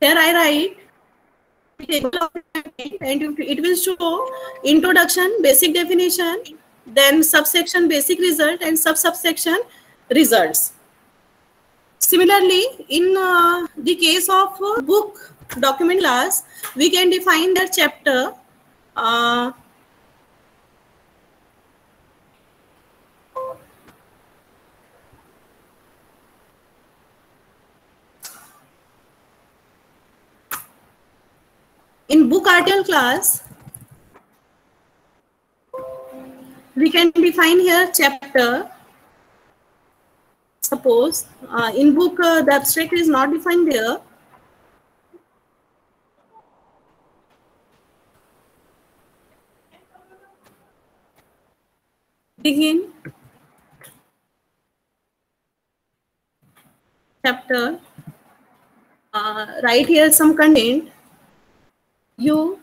Here I write table of content, and it will show introduction, basic definition, then subsection basic result, and subsection results. Similarly, in the case of book document class, we can define their chapter. In book article class, we can define here chapter. Suppose in book the abstract is not defined there. Begin chapter. Write here some content. You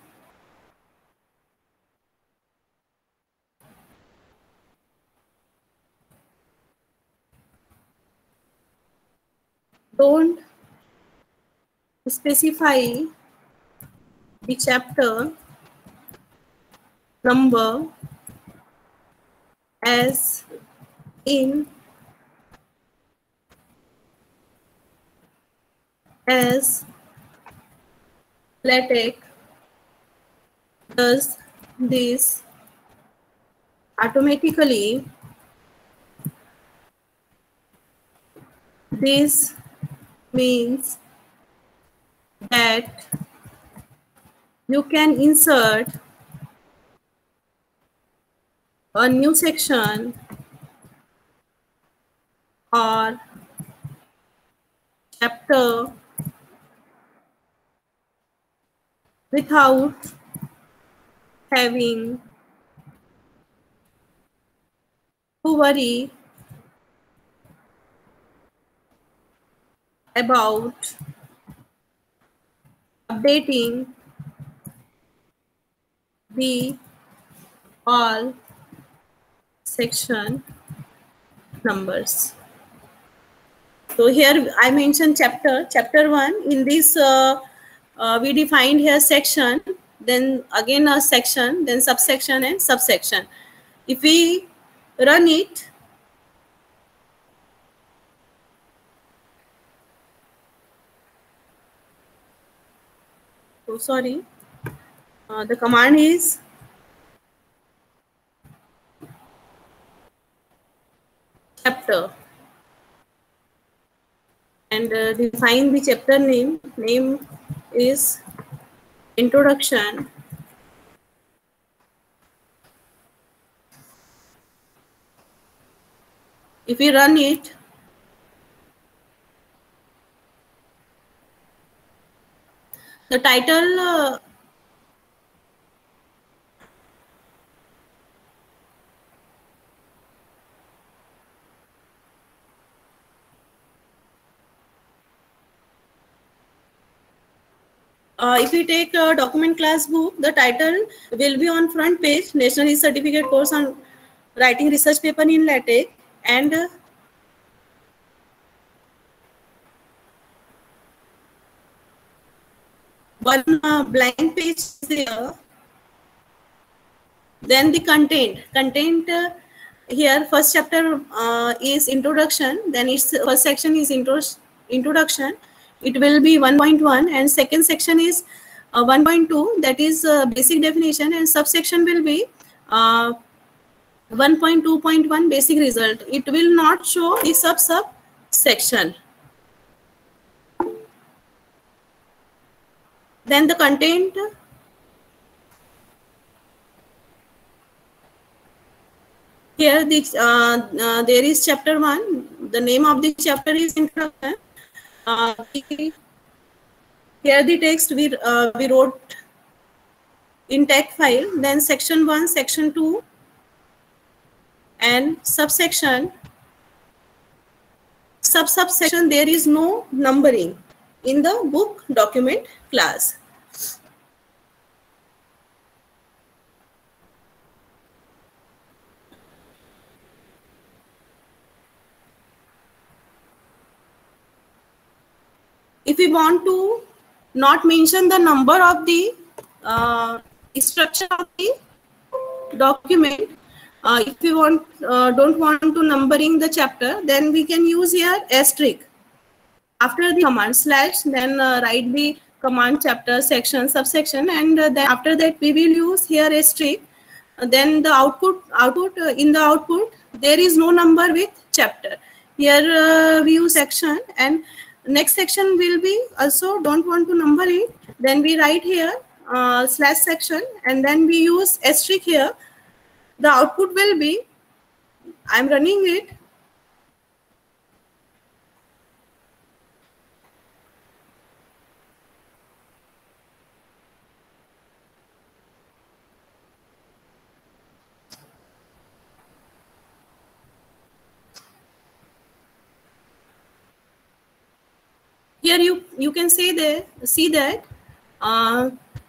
don't specify the chapter number as in as LaTeX does this automatically. This means that you can insert a new section or chapter without having to worry about updating the all section numbers. So here I mentioned chapter 1. In this we defined here section, then again a section, then subsection and subsection. If we run it, so sorry, the command is chapter, and define the chapter name. Name is introduction. If we run it, the title if we take a document class book, the title will be on front page, National Research Certificate course on writing research paper in LaTeX, and one blank page is there. Then the content here, first chapter is introduction, then its first section is introduction. It will be 1.1, and second section is 1.2, that is basic definition, and subsection will be 1.2.1 basic result. It will not show the subsection. Then the content, here there is chapter 1. The name of the chapter is introduction. Here the text we wrote in text file. Then section 1, section 2, and subsection. Subsection, there is no numbering in the book document class. If we want to not mention the number of the structure of the document. If we don't want to numbering the chapter, then we can use here asterisk after the command slash, then write the command chapter, section, subsection, and then after that we will use here asterisk. Then the output in the output there is no number with chapter. Here we use section, and next section will be also don't want to number it. Then we write here slash section, and then we use asterisk here. The output will be, I'm running it. Here you can see that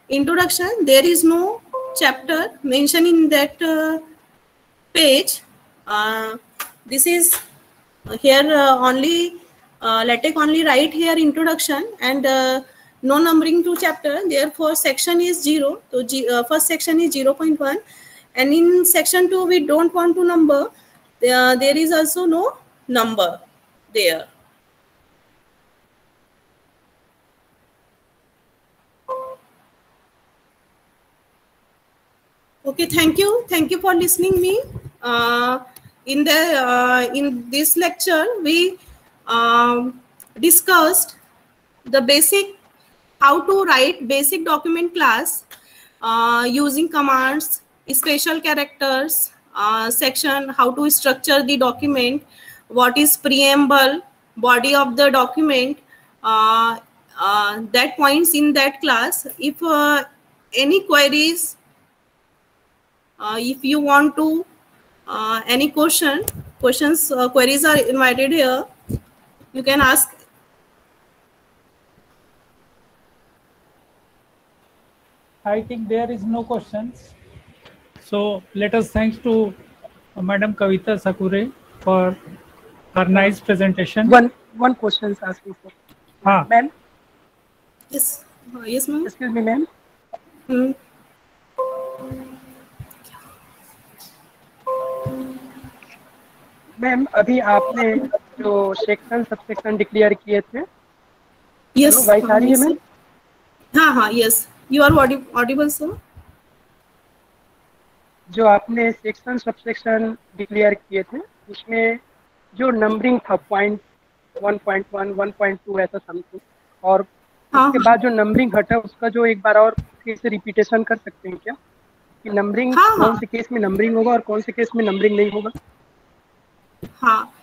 introduction, there is no chapter mentioned in that page. This is here only LaTeX only write here introduction, and no numbering to chapter. Therefore section is 0. So first section is 0.1, and in section 2 we don't want to number. There is also no number there. Okay, thank you for listening me. In this lecture we discussed the basic, how to write basic document class using commands, special characters, section, how to structure the document, what is preamble, body of the document, that points in that class. If any queries, if you want to any questions, queries are invited here. You can ask. I think there is no questions. So let us thanks to Madam Kavita Sakure for her nice presentation. One question is asking for. Ma'am? Yes. Yes, ma'am. Excuse me, ma'am. Ma'am अभी आपने जो section subsection declare किए थे, yes voice आ रही है ma'am? हाँ, yes, you are audible sir. जो आपने सेक्शन सबसेक्शन डिक्लेयर किए थे उसमें जो नंबरिंग था 1.1, 1.2 ऐसा समथिंग, और उसके बाद जो नंबरिंग हटा उसका जो एक बार और फिर से रिपीटेशन कर सकते हैं क्या, कि नंबरिंग कौन से केस में नंबरिंग होगा और कौन से केस में नंबरिंग नहीं होगा? हाँ,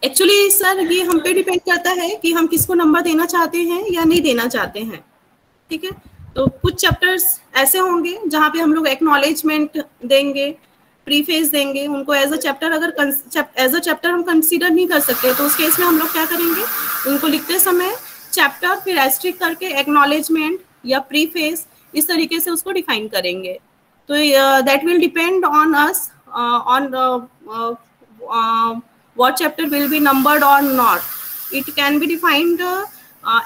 एक्चुअली सर ये हम पे डिपेंड करता है कि हम किसको नंबर देना चाहते हैं या नहीं देना चाहते हैं, ठीक है। तो कुछ चैप्टर्स ऐसे होंगे जहाँ पे हम लोग एक्नॉलेजमेंट देंगे, प्रीफेस देंगे, उनको एज अ चैप्टर अगर एज अ चैप्टर हम कंसीडर नहीं कर सकते, तो उस केस में हम लोग क्या करेंगे, उनको लिखते समय चैप्टर फिर एस्ट्रिक करके एक्नॉलेजमेंट या प्रीफेस इस तरीके से उसको डिफाइन करेंगे। तो that will depend on us on what chapter will be numbered or not. It can be defined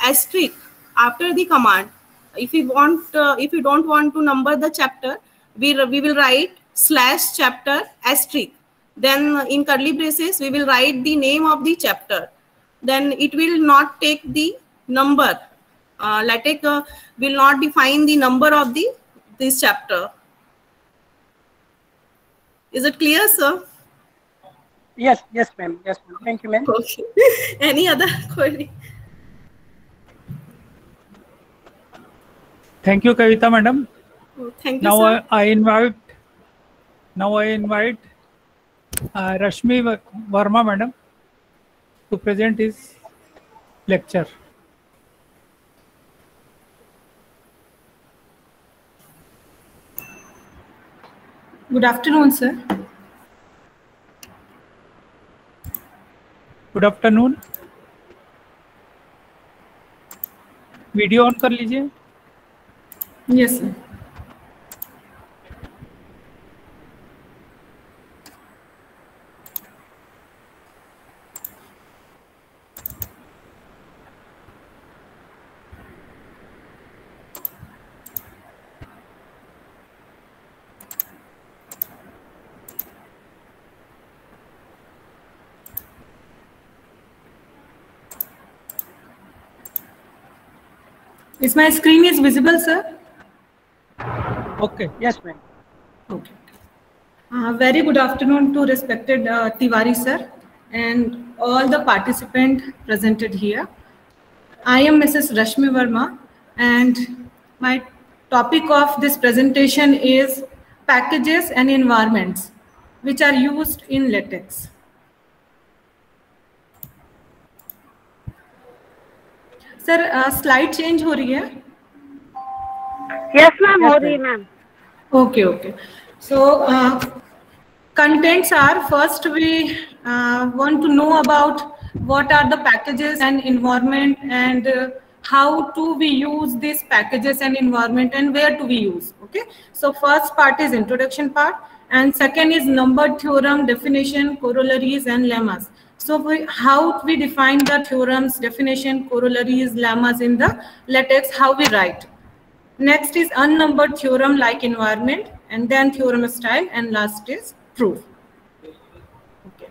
asterisk after the command. If you don't want to number the chapter, we will write slash chapter asterisk. Then in curly braces we will write the name of the chapter. Then it will not take the number. LaTeX will not define the number of this chapter. Is it clear, sir? Yes, ma'am. Yes, ma'am. Thank you, ma'am. Okay. Any other query? Thank you, Kavita, madam. Oh, thank you, sir. I invite Rashmi Verma, madam, to present his lecture. Good afternoon, sir. Good afternoon. Video on कर लीजिए। Yes, sir. Is my screen is visible, sir? Okay. Yes, ma'am. Okay. Very good afternoon to respected Tiwari sir and all the participants presented here. I am Mrs. Rashmi Verma and my topic of this presentation is packages and environments which are used in latex. Sir, slide change हो रही है? Yes, ma'am. हो रही है, ma'am. Okay, okay. So, contents are, first we want to know about what are the packages and environment and how do we use these packages and environment and where do we use, okay? So first part is introduction part and second is numbered theorem, definition, corollaries and lemmas. So how we define the theorems, definition, corollaries, lemmas in the latex, how we write. Next is unnumbered theorem like environment and then theorem style and last is proof. Okay.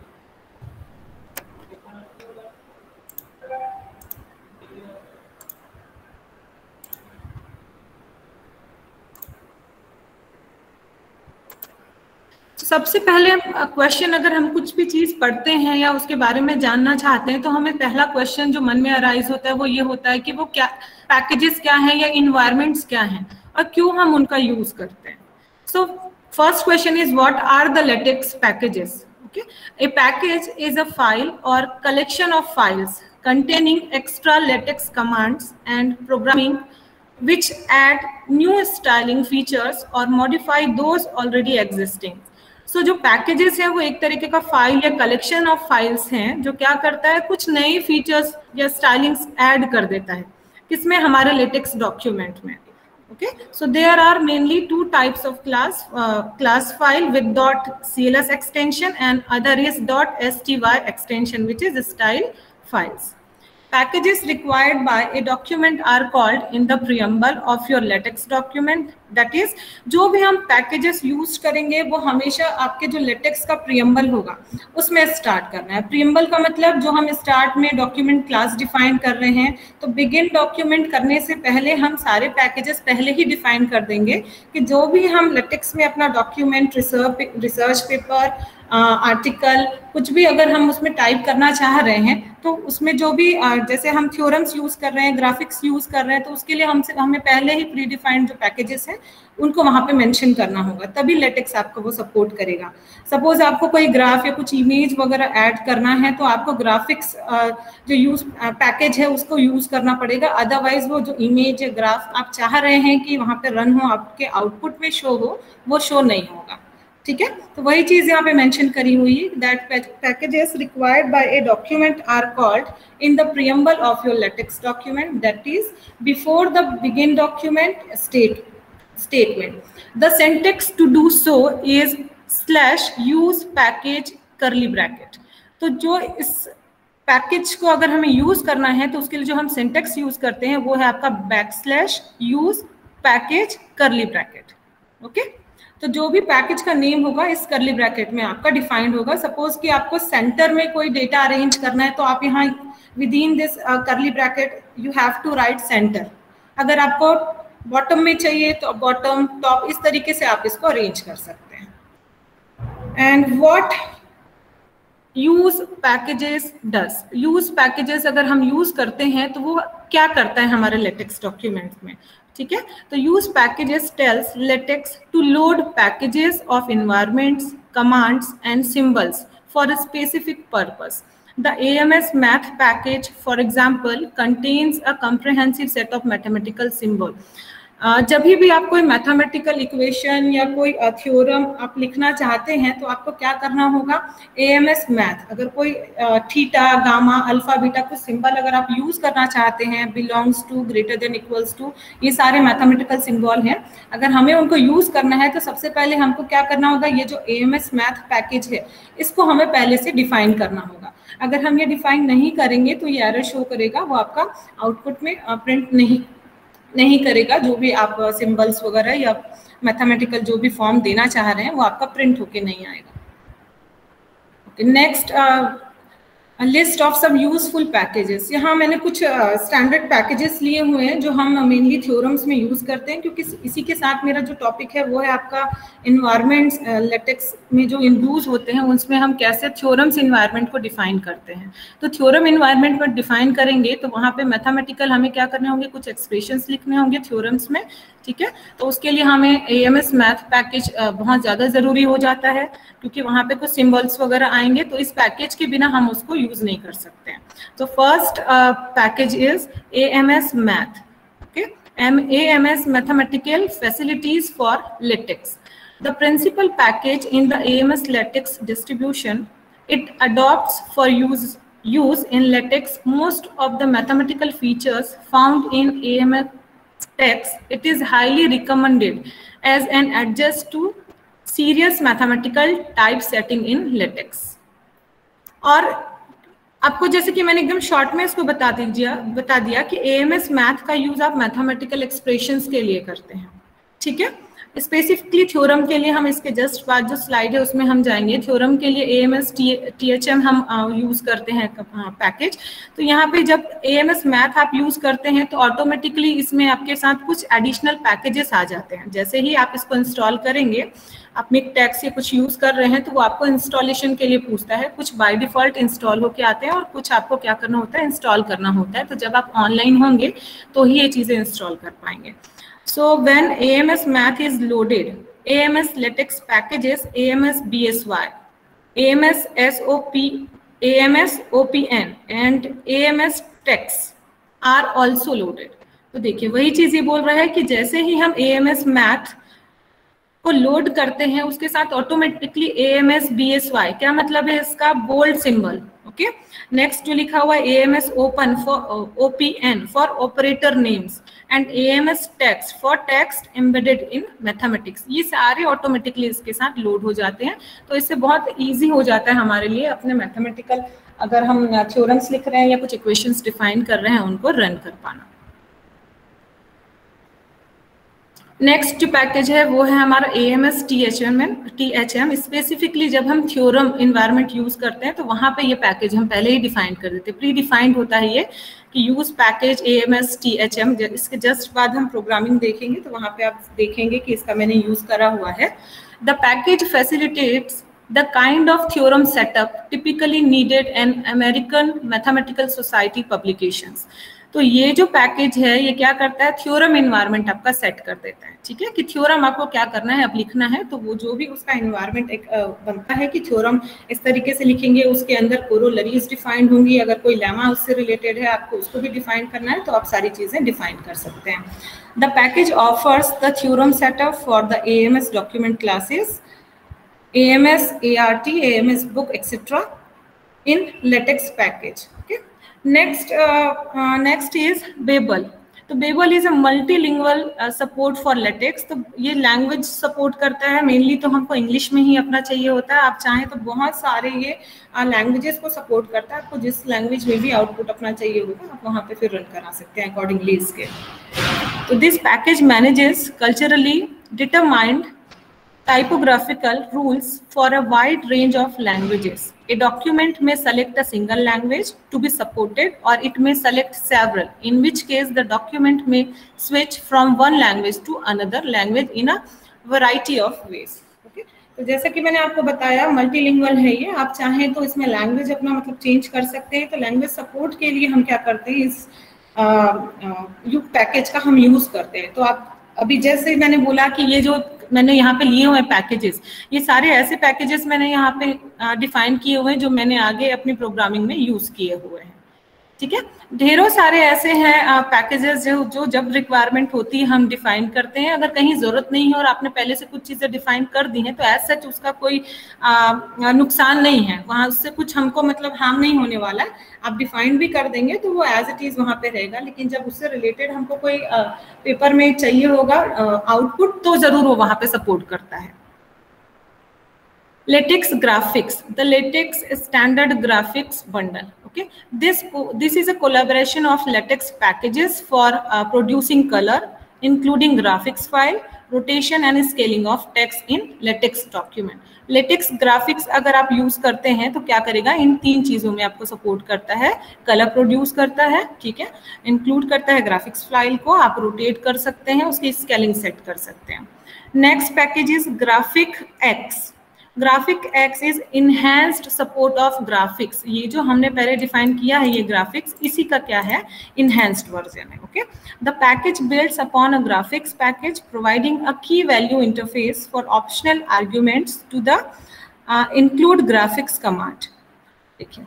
सबसे पहले question अगर हम कुछ भी चीज पढ़ते हैं या उसके बारे में जानना चाहते हैं तो हमें पहला क्वेश्चन जो मन में अराइज होता है वो ये होता है कि वो क्या पैकेजेस क्या हैं या इन्वायरमेंट्स क्या हैं और क्यों हम उनका यूज करते हैं. So first question is what are the LaTeX packages. Okay, a package is a file or collection of files containing extra latex commands and programming which add new styling features or modify those already existing. So जो packages है वो एक तरीके का file या collection of files हैं जो क्या करता है कुछ नए फीचर्स या स्टाइलिंग्स ऐड कर देता है किसमें हमारे लेटेक्स डॉक्यूमेंट में. Okay, so there are mainly two types of class file with .cls extension and other is .sty extension which is style files. Packages required by a document are called in the preamble of your latex document. That is, जो भी हम packages use करेंगे वो हमेशा आपके जो latex का preamble होगा उसमें start करना है. Preamble का मतलब जो हम start में document class define कर रहे हैं तो begin document करने से पहले हम सारे packages पहले ही define कर देंगे कि जो भी हम latex में अपना document, research paper, आर्टिकल कुछ भी अगर हम उसमें टाइप करना चाह रहे हैं तो उसमें जो भी जैसे हम थ्योरम्स यूज कर रहे हैं, ग्राफिक्स यूज कर रहे हैं तो उसके लिए हमें पहले ही प्री डिफाइंड जो पैकेजेस हैं उनको वहां पे मेंशन करना होगा तभी लेटेक्स आपको वो सपोर्ट करेगा. सपोज आपको कोई ग्राफ या कुछ इमेज वगैरह ऐड करना है तो आपको ग्राफिक्स जो यूज पैकेज है उसको यूज करना पड़ेगा. अदरवाइज वो जो इमेज या ग्राफ आप चाह रहे हैं कि वहां पे रन हो, आपके आउटपुट में शो हो, वो शो नहीं होगा. ठीक है, तो वही चीज यहाँ पे मेंशन करी हुई है that packages required by a document are called in the preamble of your LaTeX document that is before the begin document statement. The syntax to do so is /use package curly bracket. तो जो इस package को अगर हमें use करना है तो उसके लिए जो हम सिंटैक्स यूज करते हैं वो है आपका /use package curly bracket. Okay, तो जो भी पैकेज का नेम होगा इस कर्ली ब्रैकेट में आपका डिफाइंड होगा. सपोज कि आपको सेंटर में कोई डेटा अरेंज करना है तो आप यहाँ within this curly bracket you have to write centre. अगर आपको बॉटम में चाहिए तो बॉटम, टॉप, इस तरीके से आप इसको अरेंज कर सकते हैं. And what use packages does. Use packages अगर हम यूज करते हैं तो वो क्या करता है हमारे लेटेक्स डॉक्यूमेंट में. ठीक है, तो use packages tells LaTeX to load packages of environments, commands and symbols for a specific purpose. The AMS math package, for example, contains a comprehensive set of mathematical symbol. जब भी आप कोई mathematical equation या कोई theorem आप लिखना चाहते हैं तो आपको क्या करना होगा, AMS मैथ, अगर कोई थीटा, गामा, अल्फा, बीटा कुछ सिंबल अगर आप यूज करना चाहते हैं, belongs to, greater than, equals to, ये सारे मैथमेटिकल सिंबल हैं. अगर हमें उनको यूज करना है तो सबसे पहले हमको क्या करना होगा, ये जो AMS मैथ पैकेज है इसको हमें पहले से डिफाइन करना होगा. अगर हम ये डिफाइन नहीं करेंगे तो ये एरर शो करेगा, वो आपका आउटपुट में प्रिंट नहीं करेगा. जो भी आप सिंबल्स वगैरह या मैथमेटिकल जो भी फॉर्म देना चाह रहे हैं वो आपका प्रिंट होके नहीं आएगा. नेक्स्ट लिस्ट ऑफ सब यूजफुल पैकेजेस। यहाँ मैंने कुछ स्टैंडर्ड पैकेजेस लिए हुए हैं जो हम मेनली थ्योरम्स में यूज करते हैं, क्योंकि इसी के साथ मेरा जो टॉपिक है वो है आपका इन्वायरमेंट्स। लेटेक्स में जो यूज होते हैं उसमें हम कैसे थ्योरम्स इन्वायरमेंट को डिफाइन करते हैं। तो थ्योरम इन्वायरमेंट पर डिफाइन करेंगे तो वहाँ पे मैथमेटिकल हमें क्या करने होंगे, कुछ एक्सप्रेशंस लिखने होंगे थ्योरम्स में, ठीक है। तो उसके लिए हमें AMS मैथ पैकेज बहुत ज़्यादा ज़रूरी हो जाता है, क्योंकि वहाँ पे कुछ सिंबल्स वगैरह आएंगे, तो इस पैकेज के बिना हम उसको यूज नहीं कर सकते हैं। तो first package is AMS math, okay, AMS mathematical facilities for LaTeX. The principal package in the AMS latex distribution, it adopts for use in latex most of the mathematical features found in AMS text. It is highly recommended as an adjunct to serious mathematical type setting in latex. और आपको जैसे कि मैंने एकदम short में इसको बता दिया कि AMS मैथ का यूज आप मैथमेटिकल एक्सप्रेशंस के लिए करते हैं, ठीक है। स्पेसिफिकली थ्योरम के लिए हम इसके जस्ट बाद जो स्लाइड है उसमें हम जाएंगे। थ्योरम के लिए AMS THM हम यूज करते हैं पैकेज। तो यहाँ पे जब AMS मैथ आप यूज करते हैं तो ऑटोमेटिकली इसमें आपके साथ कुछ एडिशनल पैकेजेस आ जाते हैं। जैसे ही आप इसको इंस्टॉल करेंगे, आप मिकटेक्स या कुछ यूज कर रहे हैं तो वो आपको इंस्टॉलेशन के लिए पूछता है। कुछ बाय डिफॉल्ट इंस्टॉल होके आते हैं और कुछ आपको क्या करना होता है, इंस्टॉल करना होता है। तो जब आप ऑनलाइन होंगे तो ही ये चीजें इंस्टॉल कर पाएंगे। So when AMS math is loaded, AMS latex packages AMS BSY, AMS SOP, AMS OPN and AMS text are also loaded. तो देखिए वही चीज ये बोल रहा है कि जैसे ही हम AMS मैथ को लोड करते हैं उसके साथ ऑटोमेटिकली AMS BSY, क्या मतलब है इसका, बोल्ड सिंबल, ओके। नेक्स्ट जो लिखा हुआ है AMS open for OPN for operator names and AMS text for text embedded in mathematics, ये सारे ऑटोमेटिकली इसके साथ लोड हो जाते हैं। तो इससे बहुत इजी हो जाता है हमारे लिए अपने मैथमेटिकल, अगर हम थ्योरम्स लिख रहे हैं या कुछ इक्वेशंस डिफाइन कर रहे हैं, उनको रन कर पाना। नेक्स्ट जो पैकेज है वो है हमारा AMS THM। स्पेसिफिकली जब हम थ्योरम इन्वायरमेंट यूज करते हैं तो वहाँ पे ये पैकेज हम पहले ही डिफाइन कर देते हैं, प्री डिफाइंड होता है ये कि यूज पैकेज AMS THM। इसके जस्ट बाद हम प्रोग्रामिंग देखेंगे तो वहाँ पे आप देखेंगे कि इसका मैंने यूज करा हुआ है। The package facilitates the kind of theorem setup typically needed in American Mathematical Society publications। तो ये जो पैकेज है ये क्या करता है, थ्योरम इन्वायरमेंट आपका सेट कर देता है, ठीक है, कि थ्योरम आपको क्या करना है, अब लिखना है। तो वो जो भी उसका इन्वायरमेंट एक बनता है कि थ्योरम इस तरीके से लिखेंगे, उसके अंदर कोरोलरीज डिफाइंड होंगी, अगर कोई लेमा उससे रिलेटेड है आपको उसको भी डिफाइन करना है तो आप सारी चीजें डिफाइन कर सकते हैं। The package offers the theorem setup for the AMS document classes, AMS ART, AMS book etc. in latex package, okay। Next is Babel। तो Babel is a multilingual support for latex। तो ये language support करता है, mainly तो हमको English में ही अपना चाहिए होता है। आप चाहें तो बहुत सारे ये लैंग्वेजेस को सपोर्ट करता है, आपको जिस लैंग्वेज में भी आउटपुट अपना चाहिए होगा आप वहाँ पे फिर रन करा सकते हैं अकॉर्डिंगली इसके। तो this package manages culturally determined typographical rules for a wide range of languages. A document may select a single language to be supported or it may select several, in which case the document may switch from one language to another language in a variety of ways. Okay? तो जैसा कि मैंने आपको बताया multilingual है ये, आप चाहें तो इसमें लैंग्वेज अपना मतलब चेंज कर सकते हैं। तो लैंग्वेज सपोर्ट के लिए हम क्या करते हैं, इस पैकेज का हम यूज करते हैं। तो आप अभी जैसे मैंने बोला कि ये जो मैंने यहाँ पे लिए हुए पैकेजेस, ये सारे ऐसे पैकेजेस मैंने यहाँ पे डिफाइन किए हुए हैं जो मैंने आगे अपनी प्रोग्रामिंग में यूज किए हुए हैं, ठीक है। ढेरों सारे ऐसे हैं पैकेजेस जो जब रिक्वायरमेंट होती है हम डिफाइन करते हैं। अगर कहीं जरूरत नहीं है और आपने पहले से कुछ चीजें डिफाइन कर दी हैं तो एज सच उसका कोई नुकसान नहीं है, वहाँ उससे कुछ हमको मतलब हार्म नहीं होने वाला है। आप डिफाइन भी कर देंगे तो वो एज इट इज वहाँ पे रहेगा, लेकिन जब उससे रिलेटेड हमको कोई पेपर में चाहिए होगा आउटपुट तो जरूर वो वहाँ पे सपोर्ट करता है। Latex graphics, the latex standard graphics bundle, okay। This is a collaboration of latex packages for producing color, including graphics file, rotation and scaling of text in latex document. Latex graphics अगर आप use करते हैं तो क्या करेगा, इन 3 चीजों में आपको सपोर्ट करता है। कलर प्रोड्यूस करता है, ठीक है, इंक्लूड करता है ग्राफिक्स फाइल को, आप रोटेट कर सकते हैं, उसकी स्केलिंग सेट कर सकते हैं। Next package is graphic x. Graphic x is enhanced support of graphics. ये जो हमने पहले डिफाइन किया है ये ग्राफिक्स, इसी का क्या है, इनहेंस्ड वर्जन है। Okay, the package builds upon a graphics package providing a key value interface for optional arguments to the include graphics command. देखिए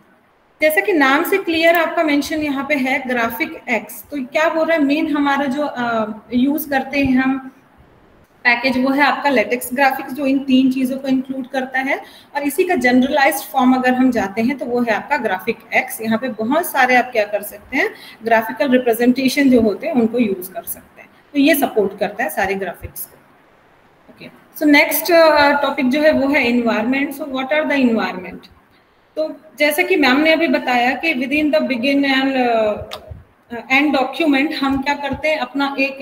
जैसा कि नाम से क्लियर आपका मेंशन यहाँ पे है ग्राफिक एक्स, तो क्या बोल रहा है, मेन हमारा जो यूज करते हैं हम पैकेज वो है आपका लेटेक्स ग्राफिक्स, जो इन 3 चीजों को इंक्लूड करता है। और इसी का जनरलाइज्ड फॉर्म अगर हम जाते हैं तो वो है आपका ग्राफिक एक्स। यहाँ पे बहुत सारे आप क्या कर सकते हैं, ग्राफिकल रिप्रेजेंटेशन जो होते हैं उनको यूज कर सकते हैं, तो ये सपोर्ट करता है सारे ग्राफिक्स को। ओके, सो नेक्स्ट टॉपिक जो है वो है environment. So what are the environment? तो जैसे कि मैम ने अभी बताया कि within the begin end document हम क्या करते हैं, अपना एक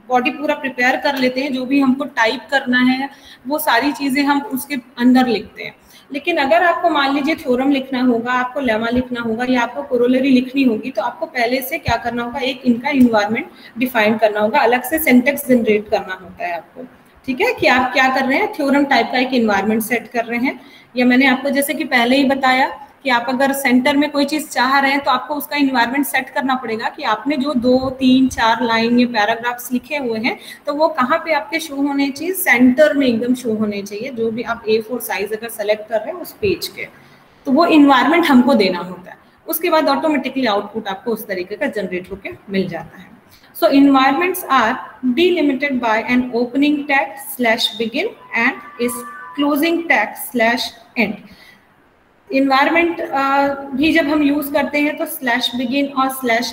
बॉडी पूरा प्रिपेयर कर लेते हैं, जो भी हमको टाइप करना है वो सारी चीजें हम उसके अंदर लिखते हैं। लेकिन अगर आपको मान लीजिए थ्योरम लिखना होगा, आपको लेमा लिखना होगा या आपको कोरोलरी लिखनी होगी, तो आपको पहले से क्या करना होगा, एक इनका इन्वायरमेंट डिफाइन करना होगा, अलग से सिंटेक्स जनरेट करना होता है आपको। ठीक है, कि आप क्या कर रहे हैं, थ्योरम टाइप का एक इन्वायरमेंट सेट कर रहे हैं। या मैंने आपको जैसे कि पहले ही बताया कि आप अगर सेंटर में कोई चीज चाह रहे हैं तो आपको उसका इन्वायरमेंट सेट करना पड़ेगा कि आपने जो 2, 3, 4 लाइन या पैराग्राफ्स लिखे हुए हैं तो वो कहाँ पे आपके शो होने चाहिए, सेंटर में एकदम शो होने चाहिए। जो भी आप A4 साइज अगर सेलेक्ट कर रहे हैं उस पेज के, तो वो इन्वायरमेंट हमको देना होता है। उसके बाद ऑटोमेटिकली आउटपुट आपको उस तरीके का जनरेट होकर मिल जाता है। So environments are delimited by an opening tag /begin and is closing tag /end. Environment भी जब हम यूज करते हैं तो /begin और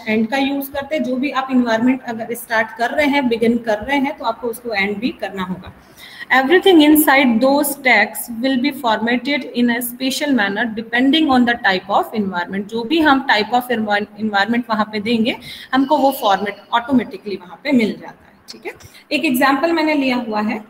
/end का यूज करते हैं। जो भी आप इन्वायरमेंट अगर स्टार्ट कर रहे हैं, बिगिन कर रहे हैं, तो आपको उसको एंड भी करना होगा। Everything inside those tags will be formatted in a special manner depending on the type of environment. जो भी हम type of environment वहाँ पे देंगे, हमको वो फॉर्मेट ऑटोमेटिकली वहाँ पे मिल जाता है। ठीक है, एक एग्जाम्पल मैंने लिया हुआ है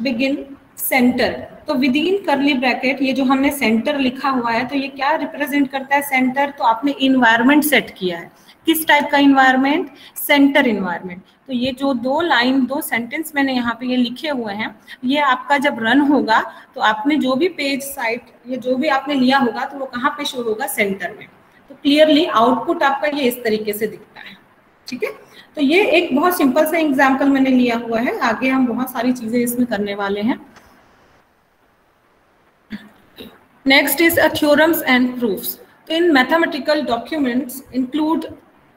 /begin सेंटर। तो विद इन करली ब्रैकेट ये जो हमने सेंटर लिखा हुआ है, तो ये क्या रिप्रेजेंट करता है, सेंटर। तो आपने इन्वायरमेंट सेट किया है, किस टाइप का इन्वायरमेंट, सेंटर इन्वायरमेंट। तो ये जो 2 लाइन 2 सेंटेंस मैंने यहाँ पे ये लिखे हुए हैं, ये आपका जब रन होगा तो आपने जो भी पेज साइट ये जो भी आपने लिया होगा तो वो कहाँ पे शो होगा, सेंटर में। तो क्लियरली आउटपुट आपका ये इस तरीके से दिखता है। ठीक है, तो ये एक बहुत सिंपल सा एग्जाम्पल मैंने लिया हुआ है, आगे हम बहुत सारी चीजें इसमें करने वाले हैं। Next is theorems and proofs. In mathematical documents include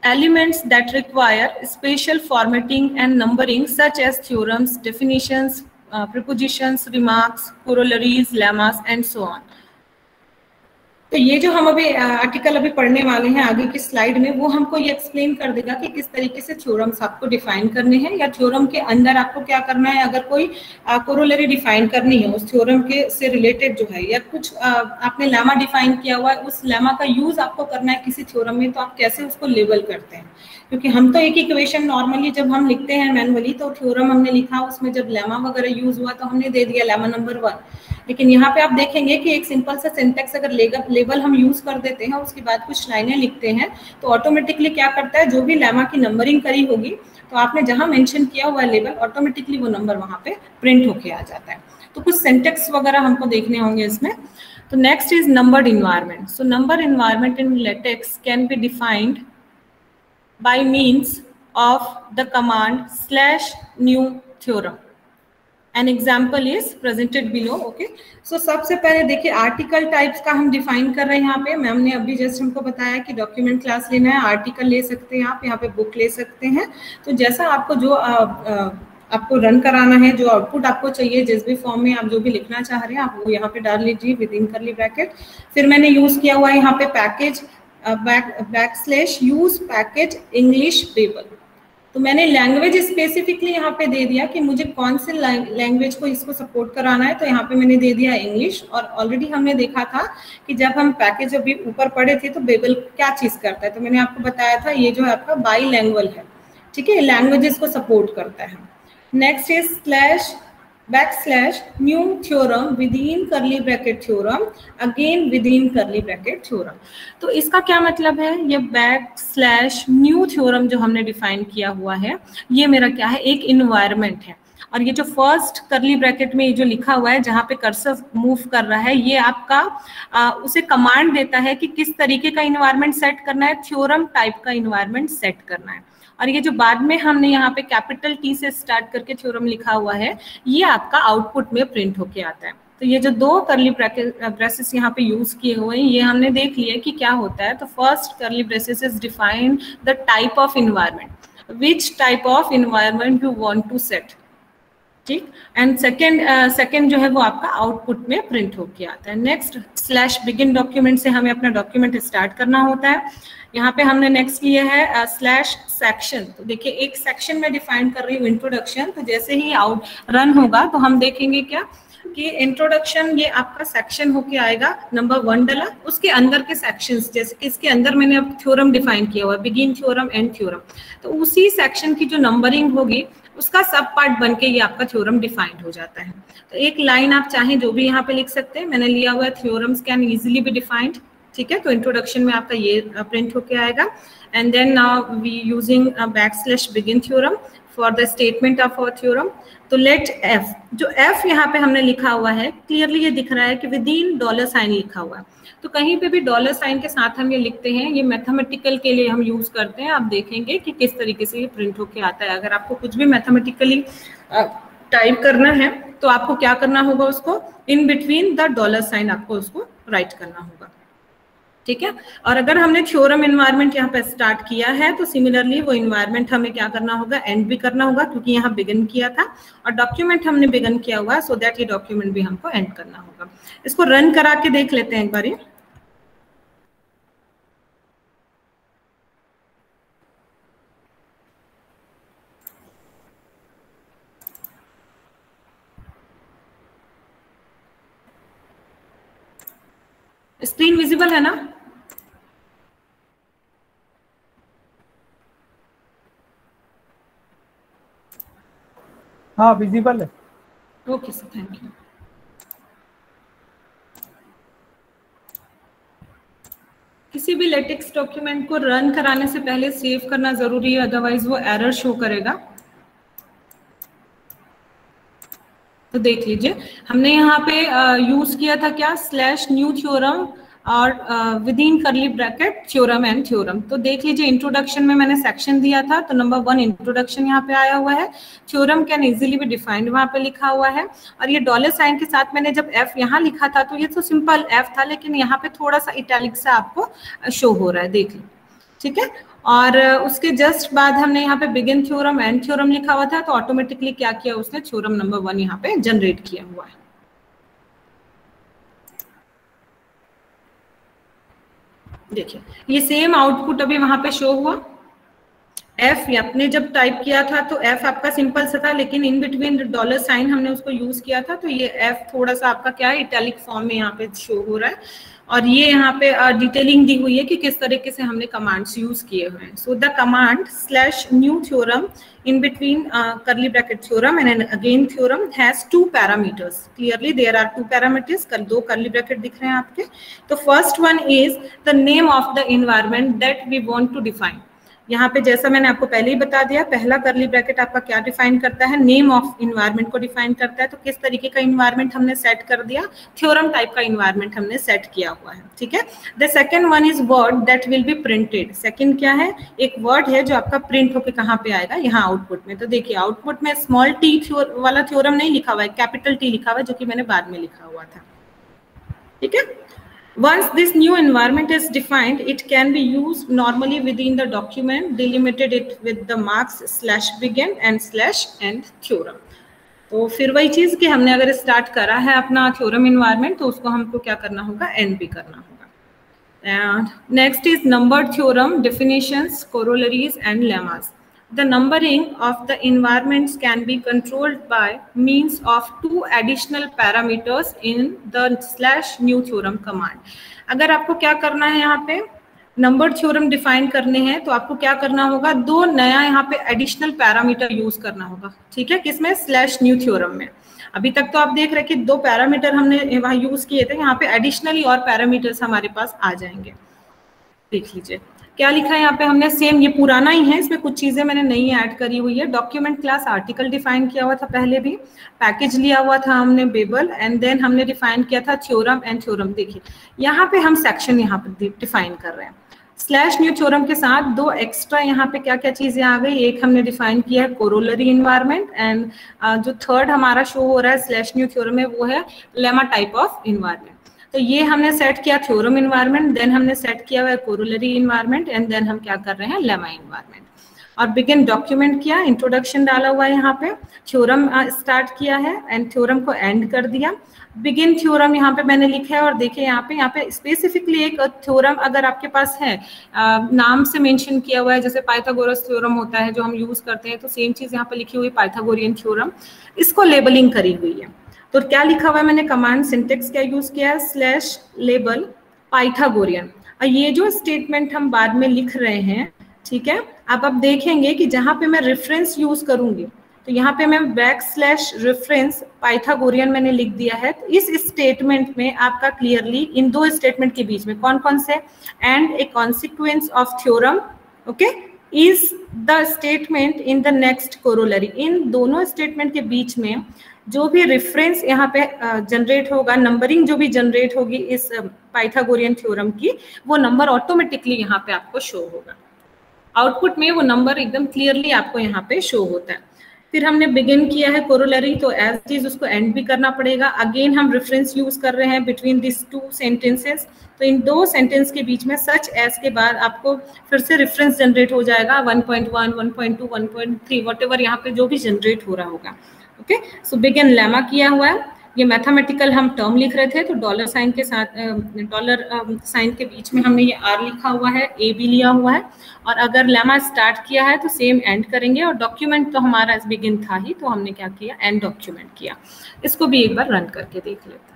elements that require special formatting and numbering such as theorems, definitions, prepositions, remarks, corollaries, lemmas and so on. तो ये जो हम अभी आर्टिकल अभी पढ़ने वाले हैं आगे की स्लाइड में, वो हमको ये एक्सप्लेन कर देगा कि किस तरीके से थ्योरम्स आपको डिफाइन करने हैं, या थ्योरम के अंदर आपको क्या करना है। अगर कोई कोरोलरी डिफाइन करनी है उस थ्योरम के से रिलेटेड जो है, या कुछ आपने लेमा डिफाइन किया हुआ है, उस लेमा का यूज आपको करना है किसी थ्योरम में, तो आप कैसे उसको लेबल करते हैं। क्योंकि हम तो एक इक्वेशन नॉर्मली जब हम लिखते हैं मैनुअली, तो थ्योरम हमने लिखा, उसमें जब लेमा वगैरह यूज हुआ तो हमने दे दिया लेमा नंबर 1। लेकिन यहाँ पे आप देखेंगे कि एक सिंपल सा सिंटेक्स अगर लेबल हम यूज कर देते हैं, उसके बाद कुछ लाइनें लिखते हैं, तो ऑटोमेटिकली क्या करता है, जो भी लेमा की नंबरिंग करी होगी तो आपने जहां मेंशन किया हुआ है लेबल, ऑटोमेटिकली वो नंबर वहां पे प्रिंट होके आ जाता है। तो कुछ सिंटेक्स वगैरह हमको देखने होंगे इसमें। तो next is numbered environment. So number environment in latex can be defined by means of the command /new theorem. An example is presented below. Okay, so सबसे पहले देखिए आर्टिकल टाइप्स का हम डिफाइन कर रहे हैं। यहाँ पे मैम ने अभी जस्ट हमको बताया कि डॉक्यूमेंट क्लास लेना है, आर्टिकल ले सकते हैं आप, यहाँ पे बुक ले सकते हैं। तो जैसा आपको जो आपको रन कराना है, जो आउटपुट आपको चाहिए, जिस भी फॉर्म में आप जो भी लिखना चाह रहे हैं आप वो यहाँ पे डाल लीजिए विद इन करली ब्रैकेट। फिर मैंने यूज किया हुआ है यहाँ पे package /use package English babel. तो मैंने लैंग्वेज स्पेसिफिकली यहाँ पे दे दिया कि मुझे कौन से लैंग्वेज को इसको सपोर्ट कराना है, तो यहाँ पे मैंने दे दिया इंग्लिश। और ऑलरेडी हमने देखा था कि जब हम पैकेज अभी ऊपर पढ़े थे तो बेबल क्या चीज करता है, तो मैंने आपको बताया था ये जो है आपका बाई लैंग्वेज है। ठीक है, लैंग्वेजेस को सपोर्ट करता है। Next is slash backslash new theorem within curly bracket theorem again within curly bracket theorem. तो इसका क्या मतलब है, ये बैकस्लैश न्यू थ्योरम जो हमने डिफाइन किया हुआ है, ये मेरा क्या है, एक इन्वायरमेंट है। और ये जो फर्स्ट कर्ली ब्रैकेट में जो लिखा हुआ है, जहाँ पे कर्सर मूव कर रहा है, ये आपका उसे कमांड देता है कि किस तरीके का इन्वायरमेंट सेट करना है, थ्योरम टाइप का इन्वायरमेंट सेट करना है। और ये जो बाद में हमने यहाँ पे कैपिटल टी से स्टार्ट करके थ्योरम लिखा हुआ है, ये आपका आउटपुट में प्रिंट होके आता है। तो ये जो दो कर्ली ब्रेसेस यहाँ पे यूज किए हुए हैं, ये हमने देख लिया कि क्या होता है। तो first curly braces is define the type of environment, which type of environment you want to set, ठीक। एंड सेकंड जो है वो आपका आउटपुट में प्रिंट होके आता है। नेक्स्ट स्लैश बिगिन डॉक्यूमेंट से हमें अपना डॉक्यूमेंट स्टार्ट करना होता है। यहाँ पे हमने नेक्स्ट लिया है स्लैश सेक्शन। तो देखिए एक सेक्शन में डिफाइन कर रही हूँ इंट्रोडक्शन, तो जैसे ही आउट रन होगा तो हम देखेंगे क्या कि इंट्रोडक्शन ये आपका सेक्शन होके आएगा, नंबर 1 डला, उसके अंदर के सेक्शंस, जैसे कि इसके अंदर मैंने अब थ्योरम डिफाइन किया हुआ है, बिगिन थ्योरम एंड थ्योरम, तो उसी सेक्शन की जो नंबरिंग होगी उसका सब पार्ट बन के ये आपका थ्योरम डिफाइंड हो जाता है। तो एक लाइन आप चाहें जो भी यहाँ पे लिख सकते हैं, मैंने लिया हुआ है theorems can easily be defined, ठीक है। तो इंट्रोडक्शन में आपका ये प्रिंट होके आएगा। And then now we using backslash begin theorem for the statement of our theorem. तो लेट एफ, जो एफ यहाँ पे हमने लिखा हुआ है, क्लियरली ये दिख रहा है कि विदिन डॉलर साइन लिखा हुआ है। तो कहीं पे भी डॉलर साइन के साथ हम ये लिखते हैं, ये मैथमेटिकल के लिए हम यूज करते हैं। आप देखेंगे कि किस तरीके से ये प्रिंट होके आता है। अगर आपको कुछ भी मैथमेटिकली टाइप करना है तो आपको क्या करना होगा, उसको in between the dollar sign आपको उसको राइट करना होगा, ठीक है। और अगर हमने थ्योरम एनवायरनमेंट यहाँ पे स्टार्ट किया है तो सिमिलरली वो एनवायरनमेंट हमें क्या करना होगा, एंड भी करना होगा, क्योंकि यहाँ बिगिन किया था और डॉक्यूमेंट हमने बिगिन किया हुआ है, सो दैट ये डॉक्यूमेंट भी हमको एंड करना होगा। इसको रन करा के देख लेते हैं एक बार। स्क्रीन विजिबल है ना? हाँ विजिबल है। Okay sir, thank you. किसी भी लेटेक्स डॉक्यूमेंट को रन कराने से पहले सेव करना जरूरी है, अदरवाइज वो एरर शो करेगा। तो देख लीजिए हमने यहाँ पे यूज किया था क्या, स्लैश न्यू थ्योरम और within curly bracket theorem and theorem. तो देख लीजिए इंट्रोडक्शन में मैंने सेक्शन दिया था, तो नंबर 1 इंट्रोडक्शन यहाँ पे आया हुआ है, theorem can easily be defined वहाँ पे लिखा हुआ है। और ये डॉलर साइन के साथ मैंने जब एफ यहाँ लिखा था तो ये तो सिंपल एफ था, लेकिन यहाँ पे थोड़ा सा इटैलिक सा आपको शो हो रहा है, देख लीजिए, ठीक है। और उसके जस्ट बाद हमने यहाँ पे बिगिन थ्योरम एंड थ्योरम लिखा हुआ था, तो ऑटोमेटिकली क्या किया उसने, थ्योरम नंबर 1 यहाँ पे जनरेट किया हुआ है। देखिए ये सेम आउटपुट अभी वहां पे शो हुआ। एफ आपने जब टाइप किया था तो एफ आपका सिंपल सा था, लेकिन इन बिटवीन डॉलर साइन हमने उसको यूज किया था, तो ये एफ थोड़ा सा आपका क्या है, इटैलिक फॉर्म में यहाँ पे शो हो रहा है। और ये यहाँ पे डिटेलिंग दी हुई है कि किस तरीके से हमने कमांड्स यूज किए हुए हैं। So the command slash new theorem in between curly bracket theorem and again theorem has 2 parameters. Clearly there are 2 parameters, दो curly bracket दिख रहे हैं आपके। तो first one is the name of the environment that we want to define. यहाँ पे जैसा मैंने आपको पहले ही बता दिया, पहला कर्ली ब्रैकेट आपका क्या डिफाइन करता है, नेम ऑफ इन्वायरमेंट को डिफाइन करता है। तो किस तरीके का इन्वायरमेंट हमने सेट कर दिया, थ्योरम टाइप का इन्वायरमेंट हमने सेट किया हुआ है, ठीक है। The second one is word that will be printed. Second क्या है, एक वर्ड है जो आपका प्रिंट होकर कहाँ पे आएगा, यहाँ आउटपुट में। तो देखिए आउटपुट में स्मॉल टी वाला थ्योरम नहीं लिखा हुआ है, कैपिटल टी लिखा हुआ है, जो कि मैंने बाद में लिखा हुआ था, ठीक है। Once this new environment is defined, it can be used normally within the document, delimited it with the marks slash begin and slash end theorem. तो फिर वही चीज कि हमने अगर स्टार्ट करा है अपना थ्योरम इन्वायरमेंट, तो उसको हमको क्या करना होगा, एंड भी करना होगा। Next is number theorem, definitions, corollaries and lemmas. The numbering of the environments can be controlled by means of 2 additional parameters in the slash new theorem command. अगर आपको क्या करना है यहाँ पे, नंबर थ्योरम डिफाइन करने हैं तो आपको क्या करना होगा, 2 नया यहाँ पे एडिशनल पैरामीटर यूज करना होगा, ठीक है, किसमें, स्लैश न्यू थ्योरम में। अभी तक तो आप देख रहे हैं कि 2 पैरामीटर हमने वहाँ यूज किए थे, यहाँ पे एडिशनली और पैरामीटर्स हमारे पास आ जाएंगे। देख लीजिए क्या लिखा है यहाँ पे हमने, सेम ये पुराना ही है, इसमें कुछ चीजें मैंने नई ऐड करी हुई है। डॉक्यूमेंट क्लास आर्टिकल डिफाइन किया हुआ था पहले भी, पैकेज लिया हुआ था हमने बेबल, एंड देन हमने डिफाइन किया था थ्योरम एंड थ्योरम। देखिए यहाँ पे हम सेक्शन यहाँ पे डिफाइन कर रहे हैं। स्लैश न्यू थ्योरम के साथ 2 एक्स्ट्रा यहाँ पे क्या क्या चीजें आ गई, एक हमने डिफाइन किया है कोरोलरी इन्वायरमेंट, एंड जो थर्ड हमारा शो हो रहा है स्लैश न्यू थ्योरम में वो है लेमा टाइप ऑफ इन्वायरमेंट। तो ये हमने सेट किया थ्योरम इन्वायरमेंट, देन हमने सेट किया हुआ है कोरोलरी इन्वायरमेंट, एंड देन हम क्या कर रहे हैं, लेमा इन्वायरमेंट। और बिगिन डॉक्यूमेंट किया, इंट्रोडक्शन डाला हुआ है यहाँ पे, थ्योरम स्टार्ट किया है एंड थ्योरम को एंड कर दिया। बिगिन थ्योरम यहाँ पे मैंने लिखा है, और देखिए यहाँ पे स्पेसिफिकली एक थ्योरम अगर आपके पास है, नाम से मेंशन किया हुआ है, जैसे पाइथागोरस थ्योरम होता है जो हम यूज करते हैं, तो सेम चीज यहाँ पे लिखी हुई पाइथागोरियन थ्योरम, इसको लेबलिंग करी हुई है। तो क्या लिखा हुआ है मैंने, कमांड सिंटेक्स क्या यूज किया है, स्लैश लेबल पाइथागोरियन। और ये जो स्टेटमेंट हम बाद में लिख रहे हैं, ठीक है, अब देखेंगे कि जहां पे मैं रेफरेंस यूज करूंगी, तो यहाँ पे मैं बैक स्लैश रेफरेंस पाइथागोरियन मैंने लिख दिया है। तो इस स्टेटमेंट में आपका क्लियरली इन 2 स्टेटमेंट के बीच में कौन कौन से, and a consequence of theorem, okay, is the statement in the next corollary. इन दोनों स्टेटमेंट के बीच में जो भी रेफरेंस यहाँ पे जनरेट होगा, नंबरिंग जो भी जनरेट होगी इस पाइथागोरियन थ्योरम की, वो नंबर ऑटोमेटिकली यहाँ पे आपको शो होगा। आउटपुट में वो नंबर एकदम क्लियरली आपको यहाँ पे शो होता है। फिर हमने बिगिन किया है कोरोलरी, तो एज चीज उसको एंड भी करना पड़ेगा। अगेन हम रेफरेंस यूज कर रहे हैं बिटवीन दिस 2 सेंटेंसेस, तो इन 2 सेंटेंस के बीच में सच एज के बाद आपको फिर से रेफरेंस जनरेट हो जाएगा 1.1, 1.2, 1.3, वॉटेवर यहाँ पे जो भी जनरेट हो रहा होगा। ओके, सो बिगिन लेमा किया हुआ है। ये मैथमेटिकल हम टर्म लिख रहे थे, तो डॉलर साइन के साथ, डॉलर साइन के बीच में हमने ये आर लिखा हुआ है, ए भी लिया हुआ है। और अगर लेमा स्टार्ट किया है तो सेम एंड करेंगे। और डॉक्यूमेंट तो हमारा बिगिन था ही, तो हमने क्या किया, एंड डॉक्यूमेंट किया। इसको भी एक बार रन करके देख लेते हैं।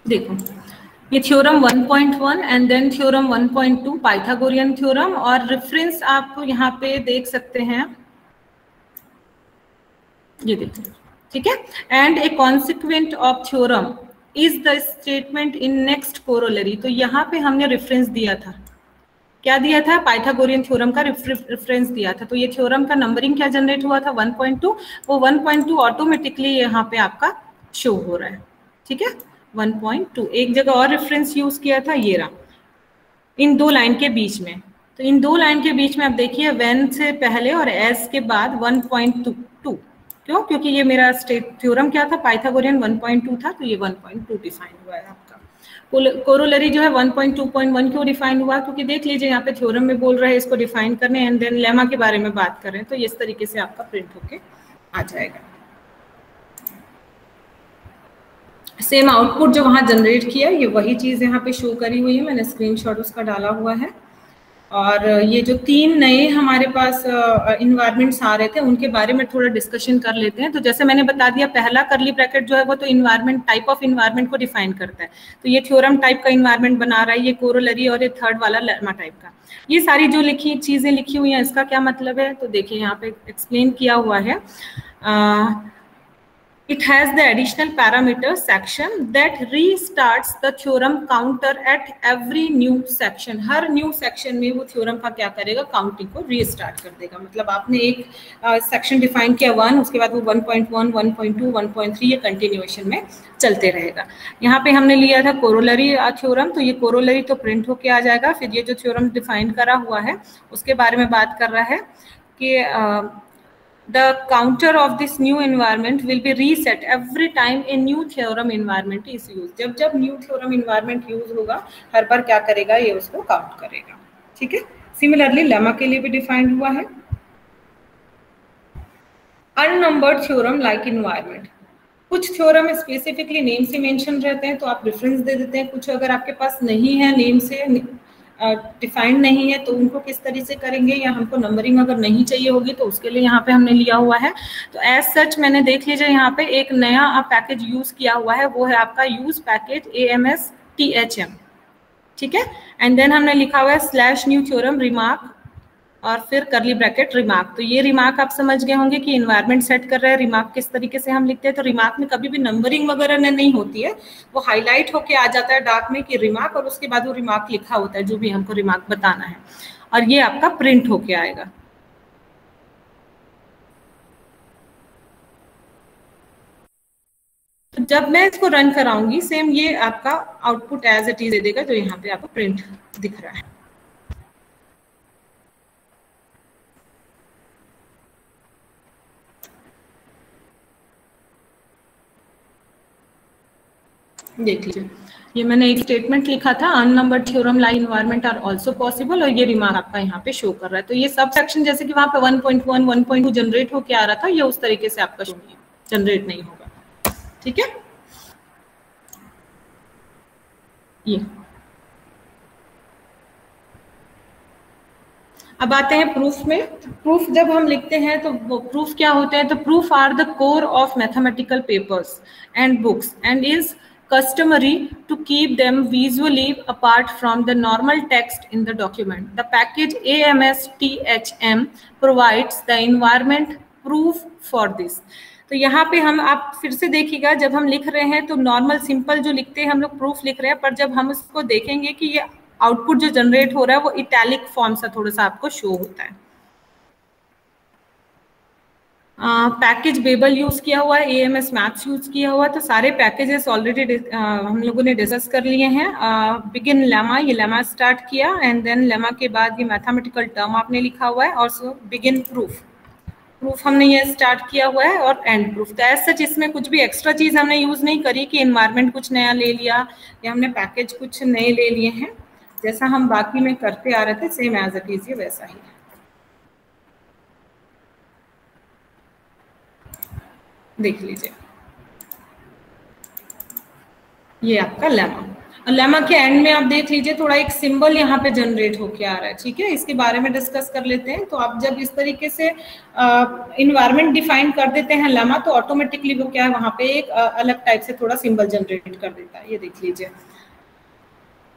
देखो ये theorem 1.1 and then theorem 1.2 Pythagorean theorem, और रेफरेंस आप यहाँ पे देख सकते हैं, ये देखिए, ठीक है। And A consequent of theorem is the statement in next corollary. तो यहाँ पे हमने रेफरेंस दिया था, क्या दिया था, पाइथागोरियन थ्योरम का रेफरेंस दिया था। तो ये थ्योरम का नंबरिंग क्या जनरेट हुआ था, 1.2, वो 1.2 ऑटोमेटिकली यहाँ पे आपका शो हो रहा है, ठीक है। 1.2 एक जगह और रेफरेंस यूज किया था, ये रहा, इन 2 लाइन के बीच में। तो इन 2 लाइन के बीच में आप देखिए व्हेन से पहले और एज के बाद 1.2, क्यों, क्योंकि ये मेरा स्टेट थ्योरम क्या था, पाइथागोरियन 1.2 था, तो ये 1.2 डिफाइन हुआ है आपका। कोरोलरी जो है 1.2.1 क्यों डिफाइन हुआ, क्योंकि देख लीजिए यहाँ पे थ्योरम में बोल रहे हैं इसको डिफाइन करने, एंड देन लेमा के बारे में बात कर रहे हैं, तो इस तरीके से आपका प्रिंट होके आ जाएगा। सेम आउटपुट जो वहाँ जनरेट किया, ये वही चीज़ यहाँ पे शो करी हुई है, मैंने स्क्रीनशॉट उसका डाला हुआ है। और ये जो 3 नए हमारे पास इन्वायरमेंट्स आ रहे थे, उनके बारे में थोड़ा डिस्कशन कर लेते हैं। तो जैसे मैंने बता दिया, पहला करली ब्रैकेट जो है वो तो इन्वायरमेंट, टाइप ऑफ इन्वायरमेंट को डिफाइन करता है। तो ये थ्योरम टाइप का इन्वायरमेंट बना रहा है, ये कोरोलरी, और ये थर्ड वाला लेमा टाइप का। ये सारी जो चीज़ें लिखी हुई हैं, इसका क्या मतलब है, तो देखिए यहाँ पे एक्सप्लेन किया हुआ है। It has the additional parameter section that restarts the theorem counter at every new section. Her new section में वो theorem का क्या करेगा, काउंटिंग को रीस्टार्ट कर देगा। मतलब आपने एक सेक्शन डिफाइन किया 1, उसके बाद वो 1.1, 1.2, 1.3 ये कंटिन्यूएशन में चलते रहेगा। यहाँ पे हमने लिया था कोरोलरी थ्योरम, तो ये कोरोलरी तो प्रिंट होके आ जाएगा। फिर ये जो थ्योरम डिफाइन करा हुआ है उसके बारे में बात कर रहा है कि the counter of this new environment will be reset every time a new theorem environment is used. जब new theorem environment use होगा, हर बार क्या करेगा, ये उसको काउंट करेगा, ठीक है। सिमिलरली लेमा के लिए भी डिफाइंड हुआ है। अननंबर्ड थ्योरम लाइक इन्वायरमेंट, कुछ थ्योरम स्पेसिफिकली नेम से मेंशन रहते हैं तो आप रेफरेंस दे देते हैं, कुछ अगर आपके पास नहीं है, नेम से डिफाइंड नहीं है, तो उनको किस तरीके से करेंगे, या हमको नंबरिंग अगर नहीं चाहिए होगी तो उसके लिए यहाँ पे हमने लिया हुआ है। तो एज सच मैंने देख लीजिए यहाँ पे एक नया पैकेज यूज किया हुआ है, वो है आपका यूज पैकेज AMS-THM, ठीक है। एंड देन हमने लिखा हुआ है स्लैश न्यू थ्योरम रिमार्क और फिर करली ब्रैकेट रिमार्क। तो ये रिमार्क आप समझ गए होंगे कि इन्वायरमेंट सेट कर रहा है, रिमार्क किस तरीके से हम लिखते हैं। तो रिमार्क में कभी भी नंबरिंग वगैरह नहीं होती है, वो हाईलाइट होके आ जाता है डार्क में कि रिमार्क, और उसके बाद वो रिमार्क लिखा होता है जो भी हमको रिमार्क बताना है, और ये आपका प्रिंट होके आएगा। तो जब मैं इसको रन कराऊंगी सेम ये आपका आउटपुट एज इट इज दे देगा, जो यहाँ पे आपको प्रिंट दिख रहा है। देख लीजिए, ये मैंने एक स्टेटमेंट लिखा था, unnumbered theorem like environment are also possible, और ये रिमार्क आपका यहाँ पे शो कर रहा है। तो ये सब सेक्शन जैसे कि वहां पे 1.1 1.2 जनरेट होके आ रहा था, ये उस तरीके से आपका जनरेट नहीं होगा, ठीक है। ये अब आते हैं प्रूफ में। प्रूफ जब हम लिखते हैं तो वो प्रूफ क्या होते हैं, तो proof are the core of mathematical papers and books and is customary to keep them visually apart from the normal text in the document. The package AMS-THM provides the environment proof for this. तो यहाँ पे हम आप फिर से देखिएगा, जब हम लिख रहे हैं तो नॉर्मल सिंपल जो लिखते हैं हम लोग प्रूफ लिख रहे हैं, पर जब हम इसको देखेंगे कि ये आउटपुट जो जनरेट हो रहा है वो इटैलिक फॉर्म सा थोड़ा सा आपको शो होता है। पैकेज बेबल यूज किया हुआ है, AMS मैथ्स यूज किया हुआ है, तो सारे पैकेजेस ऑलरेडी हम लोगों ने डिस्कस कर लिए हैं। बिगिन लेमा, ये लेमा स्टार्ट किया, एंड देन लेमा के बाद ये मैथमेटिकल टर्म आपने लिखा हुआ है, और सो बिगिन प्रूफ, प्रूफ हमने ये स्टार्ट किया हुआ है, और एंड प्रूफ। तो एज सच इसमें कुछ भी एक्स्ट्रा चीज हमने यूज नहीं करी कि एनवायरनमेंट कुछ नया ले लिया या हमने पैकेज कुछ नए ले लिए हैं, जैसा हम बाकी में करते आ रहे थे सेम एज इट इज ये वैसा ही है। देख लीजिए, ये आपका लेमा, और लेमा के एंड में आप देख लीजिए थोड़ा एक सिंबल यहाँ पे जनरेट होके आ रहा है, ठीक है। इसके बारे में डिस्कस कर लेते हैं। तो आप जब इस तरीके से इन्वायरमेंट डिफाइन कर देते हैं लेमा, तो ऑटोमेटिकली वो क्या है वहां पे एक अलग टाइप से थोड़ा सिंबल जनरेट कर देता है। ये देख लीजिए,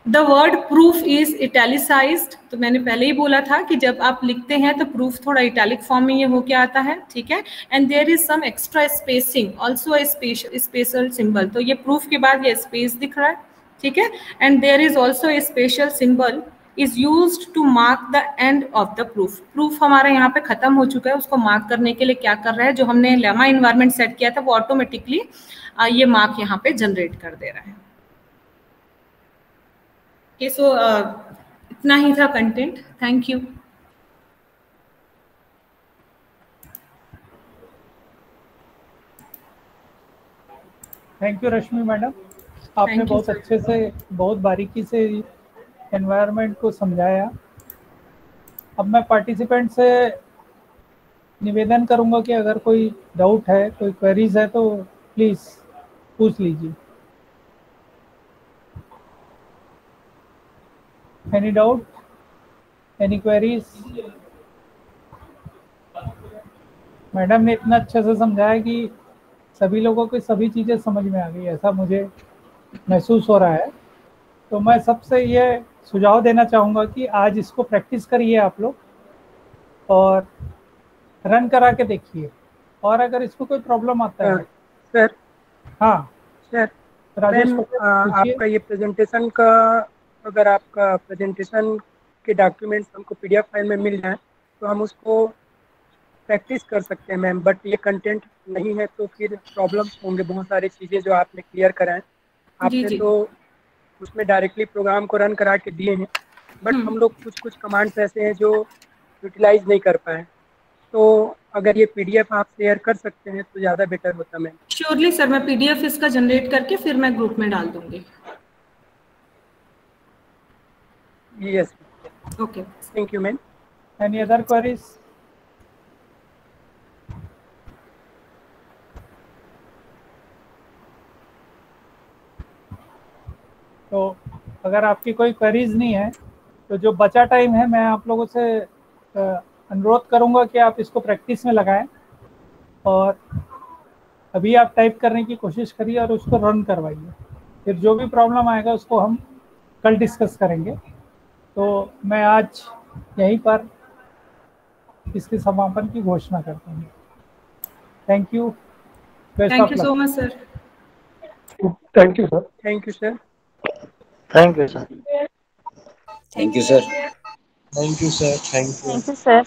the word proof is italicised. तो मैंने पहले ही बोला था कि जब आप लिखते हैं तो प्रूफ थोड़ा इटैलिक फॉर्म में ये होके आता है, ठीक है। And there is some extra spacing also a special symbol. तो ये प्रूफ के बाद ये स्पेस दिख रहा है, ठीक है। And there is also a special symbol is used to mark the end of the proof. Proof हमारा यहाँ पे खत्म हो चुका है, उसको मार्क करने के लिए क्या कर रहा है, जो हमने लेमा इन्वायरमेंट सेट किया था वो ऑटोमेटिकली ये मार्क यहाँ पे जनरेट कर दे रहा है। सो इतना ही था content. Thank you. Thank you Rashmi madam, आपने बहुत अच्छे से बहुत बारीकी से एनवायरनमेंट को समझाया। अब मैं पार्टिसिपेंट से निवेदन करूंगा कि अगर कोई डाउट है, कोई क्वेरीज है तो प्लीज पूछ लीजिए। Any doubt? Any queries? Madam ने इतना अच्छे से समझाया कि सभी लोगों को सभी चीज़ें समझ में आ गई, ऐसा मुझे महसूस हो रहा है। तो मैं सबसे ये सुझाव देना चाहूँगा कि आज इसको प्रैक्टिस करिए आप लोग और रन करा के देखिए, और अगर इसको कोई प्रॉब्लम आता है सर। हाँ सर, राजेश, आपका ये प्रेजेंटेशन का, अगर आपका प्रेजेंटेशन के डॉक्यूमेंट्स हमको PDF फाइल में मिल जाए तो हम उसको प्रैक्टिस कर सकते हैं मैम, बट ये कंटेंट नहीं है तो फिर प्रॉब्लम्स होंगे। बहुत सारी चीज़ें जो आपने क्लियर कराएं, आपने तो उसमें डायरेक्टली प्रोग्राम को रन करा के दिए हैं, बट हम लोग कुछ कमांड्स ऐसे हैं जो यूटिलाइज नहीं कर पाए। तो अगर ये PDF आप शेयर कर सकते हैं तो ज़्यादा बेटर होता मैम। श्योरली सर, मैं PDF इसका जनरेट करके फिर मैं ग्रुप में डाल दूंगी। Yes. Okay. Thank you, ma'am. Any other queries? तो अगर आपकी कोई क्वेरीज नहीं है तो जो बचा टाइम है मैं आप लोगों से अनुरोध करूंगा कि आप इसको प्रैक्टिस में लगाएं, और अभी आप टाइप करने की कोशिश करिए और उसको रन करवाइए। फिर जो भी प्रॉब्लम आएगा उसको हम कल डिस्कस करेंगे। तो मैं आज यहीं पर इसके समापन की घोषणा करता हूँ। Thank you, thank you so much sir. Thank you sir. Thank you sir. Thank you sir. Thank you sir. Thank you sir. Thank you. Thank you sir.